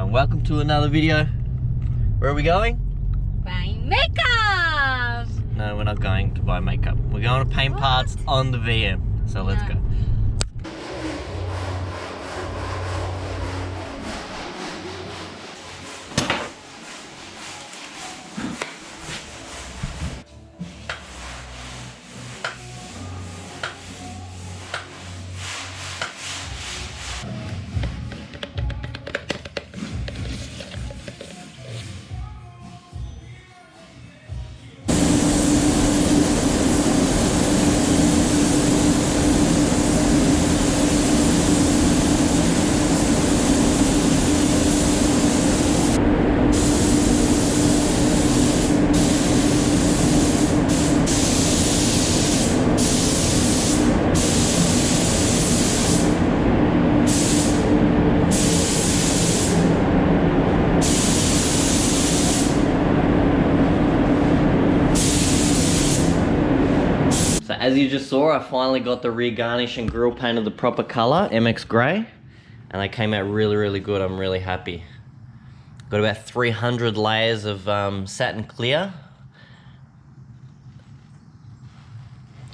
Welcome to another video. Where are we going? Buying makeup! No, we're not going to buy makeup. We're going to paint parts on the VM. So let's go. So as you just saw, I finally got the rear garnish and grille painted the proper color, MX Grey, and they came out really good. I'm really happy. Got about 300 layers of satin clear.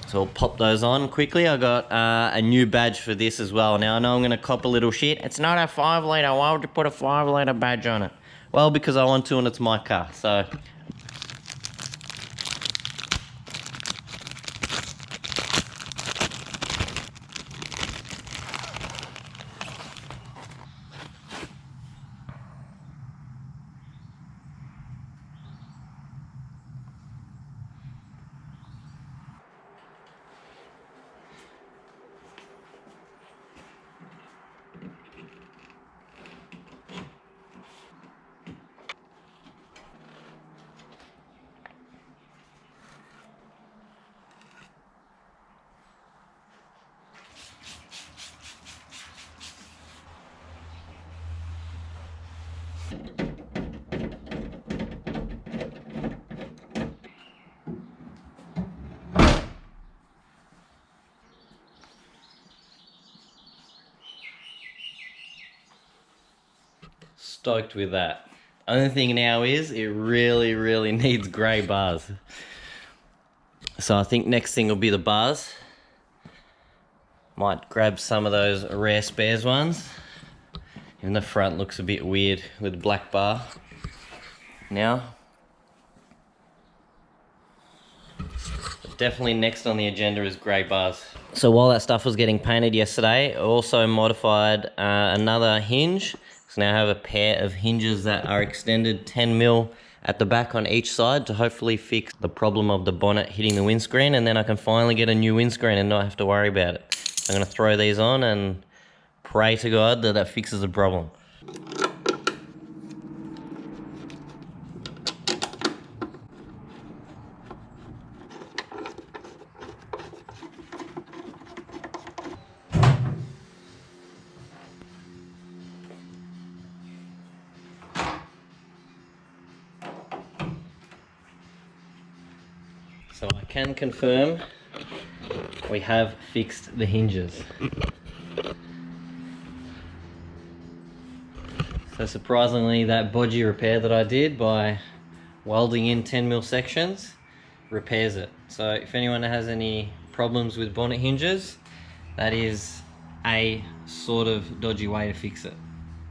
So I'll pop those on quickly. I got a new badge for this as well. Now I know I'm gonna cop a little shit. It's not a 5 litre, why would you put a 5 litre badge on it? Well, because I want to and it's my car, so. Stoked with that. Only thing now is it really needs grey bars. So I think next thing will be the bars. Might grab some of those rare spares ones. Even the front looks a bit weird with the black bar. Now, definitely next on the agenda is grey bars. So while that stuff was getting painted yesterday, I also modified another hinge. So now I have a pair of hinges that are extended 10mm at the back on each side to hopefully fix the problem of the bonnet hitting the windscreen, and then I can finally get a new windscreen and not have to worry about it. So I'm going to throw these on and pray to God that that fixes the problem. So I can confirm we have fixed the hinges. So surprisingly, that bodgy repair that I did by welding in 10mm sections repairs it. So if anyone has any problems with bonnet hinges, that is a sort of dodgy way to fix it.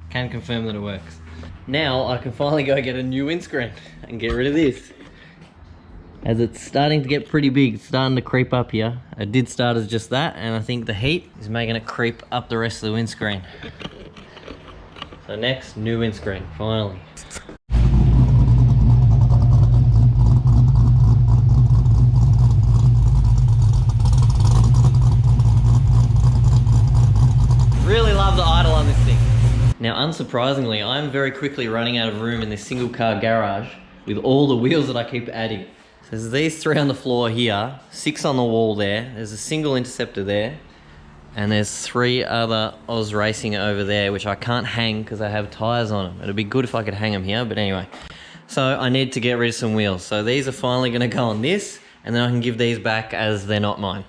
Can confirm that it works. Now I can finally go get a new windscreen and get rid of this. As it's starting to get pretty big, it's starting to creep up here. It did start as just that, and I think the heat is making it creep up the rest of the windscreen. So next, new windscreen, finally. Really love the idle on this thing. Now, unsurprisingly, I'm very quickly running out of room in this single car garage with all the wheels that I keep adding. So there's these 3 on the floor here, 6 on the wall there, there's a single interceptor there, and there's 3 other Oz Racing over there, which I can't hang because I have tyres on them. It'd be good if I could hang them here, but anyway. So I need to get rid of some wheels. So these are finally going to go on this, and then I can give these back as they're not mine.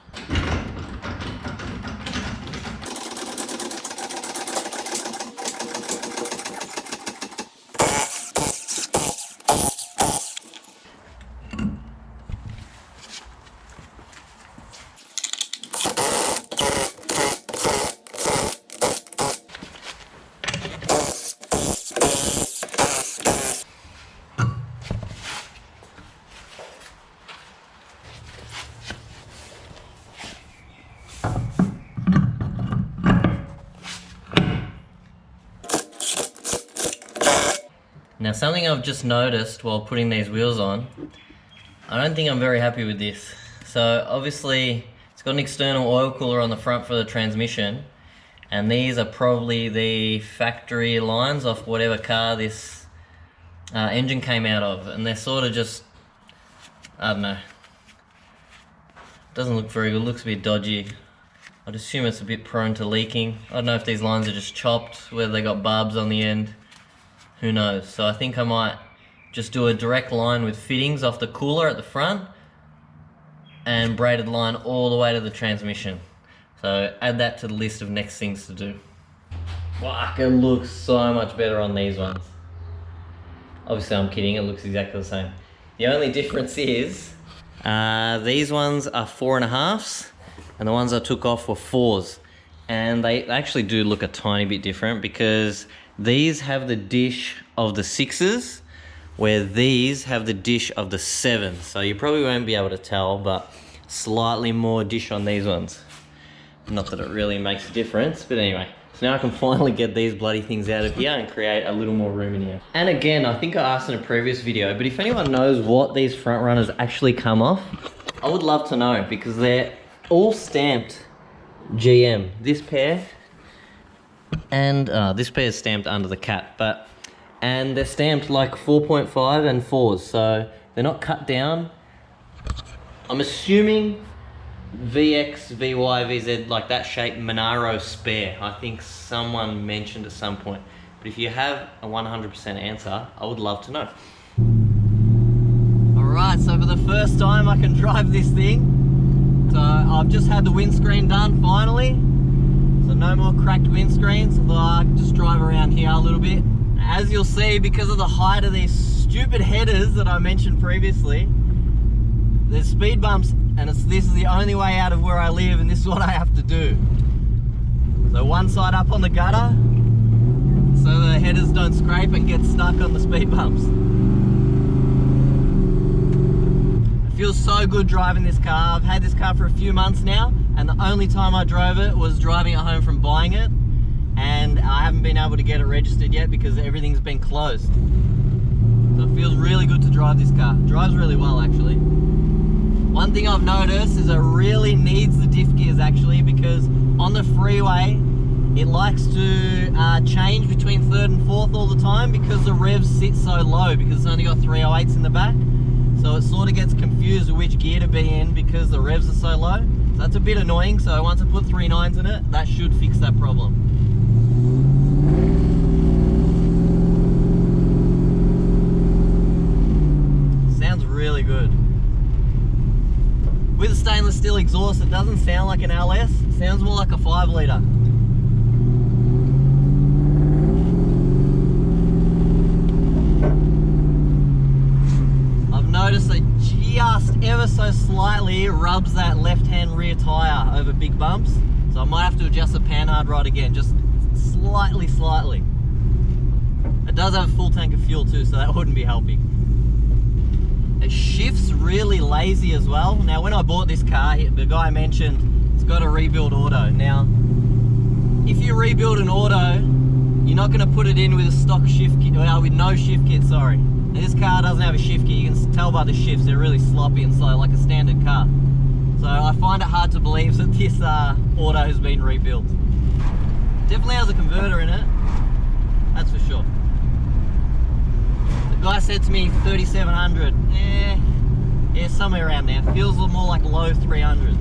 Now something I've just noticed while putting these wheels on, I don't think I'm very happy with this. So obviously it's got an external oil cooler on the front for the transmission, and these are probably the factory lines off whatever car this engine came out of, and they're sort of just, I don't know, doesn't look very good, looks a bit dodgy. I'd assume it's a bit prone to leaking. I don't know if these lines are just chopped, whether they got barbs on the end, who knows. So I think I might just do a direct line with fittings off the cooler at the front and braided line all the way to the transmission. So add that to the list of next things to do. Fuck, it looks so much better on these ones. Obviously I'm kidding, it looks exactly the same. The only difference is these ones are 4.5s and the ones I took off were 4s. And they actually do look a tiny bit different because these have the dish of the 6s, where these have the dish of the 7s. So you probably won't be able to tell, but slightly more dish on these ones. Not that it really makes a difference, but anyway. So now I can finally get these bloody things out of here and create a little more room in here. And again, I think I asked in a previous video, but if anyone knows what these front runners actually come off, I would love to know, because they're all stamped GM. This pair, and this pair is stamped under the cap, and they're stamped like 4.5 and 4s, so they're not cut down. I'm assuming VX, VY, VZ, like that shape, Monaro spare. I think someone mentioned at some point. But if you have a 100% answer, I would love to know. Alright, so for the first time I can drive this thing. So I've just had the windscreen done finally. So no more cracked windscreens, although I can just drive around here a little bit. As you'll see, because of the height of these stupid headers that I mentioned previously, there's speed bumps, and this is the only way out of where I live, and this is what I have to do. So one side up on the gutter, so the headers don't scrape and get stuck on the speed bumps. It feels so good driving this car. I've had this car for a few months now, and the only time I drove it was driving it home from buying it, and I haven't been able to get it registered yet because everything's been closed. So it feels really good to drive this car. It drives really well, actually. One thing I've noticed is it really needs the diff gears, actually, because on the freeway it likes to change between 3rd and 4th all the time because the revs sit so low, because it's only got 308s in the back. So it sort of gets confused with which gear to be in because the revs are so low. So that's a bit annoying. So once I put 3 9s in it, that should fix that problem. Sounds really good. With a stainless steel exhaust, it doesn't sound like an LS, it sounds more like a 5 litre. I've noticed it just ever so slightly rubs that left-hand rear tyre over big bumps, so I might have to adjust the panhard rod again, just slightly. It does have a full tank of fuel too, so that wouldn't be helping. It shifts really lazy as well. Now when I bought this car, the guy mentioned it's got a rebuild auto. Now, if you rebuild an auto, you're not going to put it in with a stock shift kit, with no shift kit, sorry. Now, this car doesn't have a shift kit. You can tell by the shifts, they're really sloppy and slow, like a standard car. So I find it hard to believe that this auto has been rebuilt. Definitely has a converter in it, that's for sure. The guy said to me 3,700. Yeah, somewhere around there. Feels a little more like low 300s.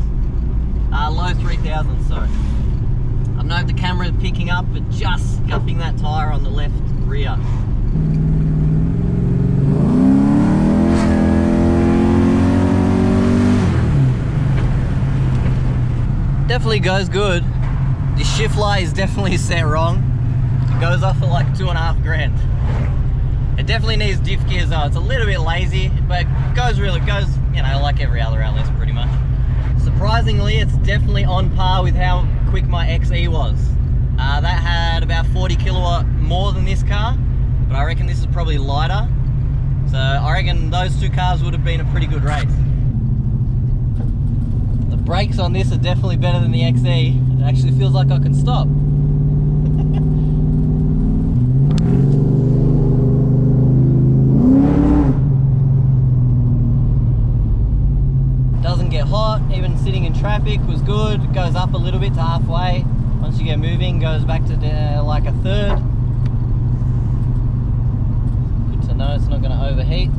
Low 3,000s, sorry. I don't know if the camera is picking up, but just scuffing that tyre on the left rear. Definitely goes good. The shift light is definitely set wrong. It goes off at like 2.5 grand. It definitely needs diff gears though. It's a little bit lazy, but it goes, you know, like every other LS pretty much. Surprisingly, it's definitely on par with how quick my XE was. That had about 40 kilowatt more than this car, but I reckon this is probably lighter. So I reckon those two cars would have been a pretty good race. The brakes on this are definitely better than the XE. It actually feels like I can stop. good. It goes up a little bit to halfway. Once you get moving, goes back to like a third. Good to know it's not going to overheat.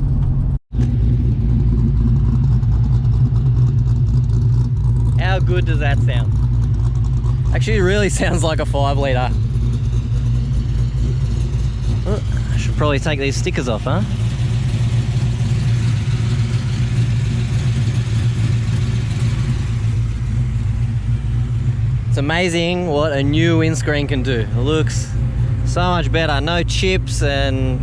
How good does that sound? Actually, it really sounds like a 5 litre. Oh, I should probably take these stickers off, huh? It's amazing what a new windscreen can do. It looks so much better. No chips and,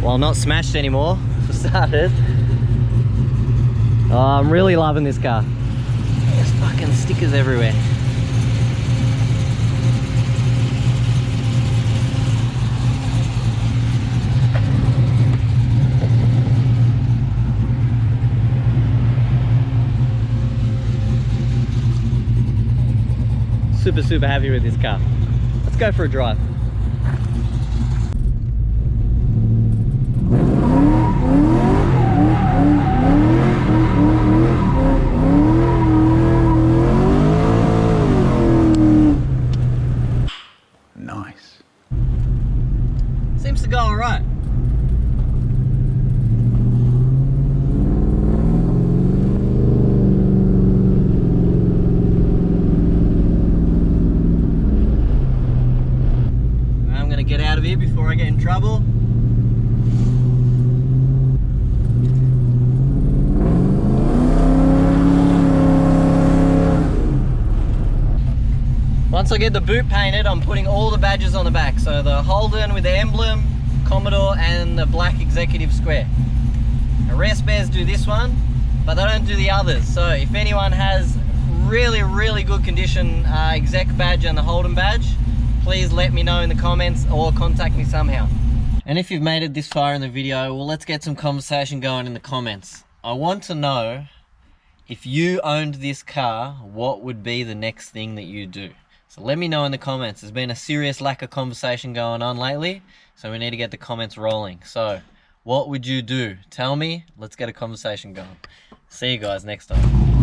well, not smashed anymore for starters. Oh, I'm really loving this car. There's fucking stickers everywhere. Super happy with this car. Let's go for a drive. Nice. Seems to go all right. Get out of here before I get in trouble. Once I get the boot painted, I'm putting all the badges on the back. So the Holden with the emblem, Commodore, and the black executive square. Now, rare spares do this one, but they don't do the others. So if anyone has really good condition exec badge and the Holden badge, please let me know in the comments or contact me somehow. And if you've made it this far in the video, well, let's get some conversation going in the comments. I want to know, if you owned this car, what would be the next thing that you do? So let me know in the comments. There's been a serious lack of conversation going on lately, so we need to get the comments rolling. So what would you do? Tell me, let's get a conversation going. See you guys next time.